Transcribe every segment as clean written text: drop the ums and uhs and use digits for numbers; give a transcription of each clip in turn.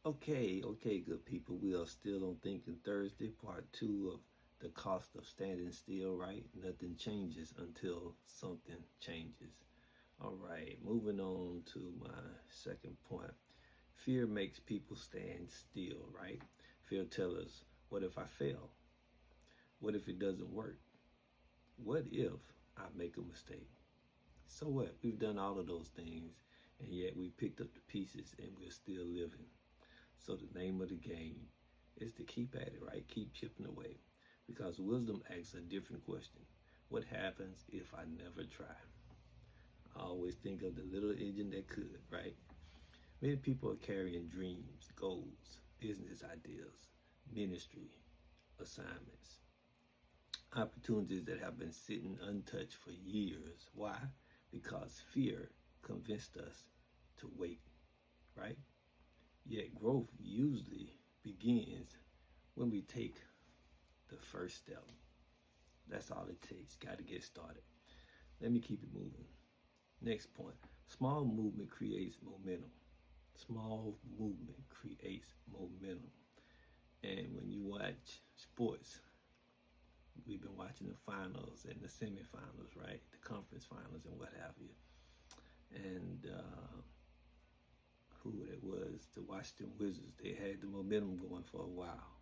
Okay, good people. We are still on Thinking Thursday, part two of the cost of standing still, right? Nothing changes until something changes. All right, moving on to my second point. Fear makes people stand still, right? Fear tells us, what if I fail? What if it doesn't work? What if I make a mistake? So what? We've done all of those things, and yet we picked up the pieces and we're still living. So the name of the game is to keep at it, right? Keep chipping away. Because wisdom asks a different question. What happens if I never try? I always think of the little engine that could, right? Many people are carrying dreams, goals, business ideas, ministry, assignments, opportunities that have been sitting untouched for years. Why? Because fear convinced us to wait, right? Yet growth usually begins when we take the first step. That's all it takes. Got to get started. Let me keep it moving. Next point. Small movement creates momentum. Small movement creates momentum. And when you watch sports, we've been watching the finals and the semifinals, right? The conference finals and what have you. And who it was, the Washington Wizards, they had the momentum going for a while.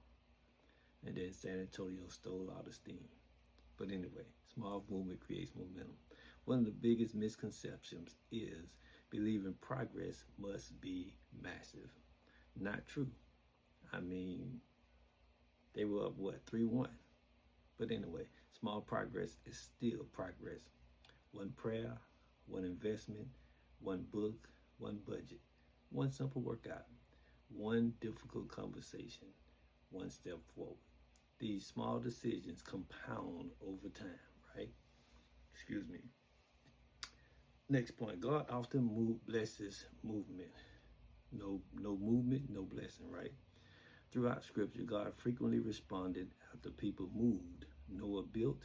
And then San Antonio stole all the steam. But anyway, small movement creates momentum. One of the biggest misconceptions is believing progress must be massive. Not true. I mean, they were up, 3-1. But anyway, small progress is still progress. One prayer, one investment, one book, one budget, one simple workout, one difficult conversation, one step forward. These small decisions compound over time, right? Excuse me. Next point, God often blesses movement. No movement, no blessing, right? Throughout scripture, God frequently responded after people moved. Noah built,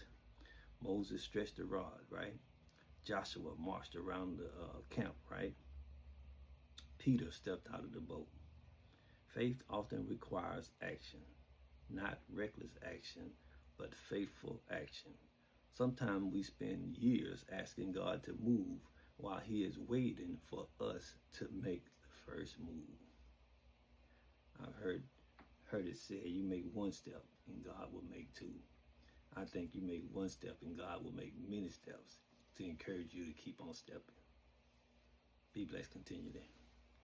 Moses stretched the rod, right? Joshua marched around the camp, right? Peter stepped out of the boat. Faith often requires action, not reckless action, but faithful action. Sometimes we spend years asking God to move while he is waiting for us to make the first move. I've heard it said, you make one step and God will make two. I think you make one step and God will make many steps to encourage you to keep on stepping. Be blessed continually.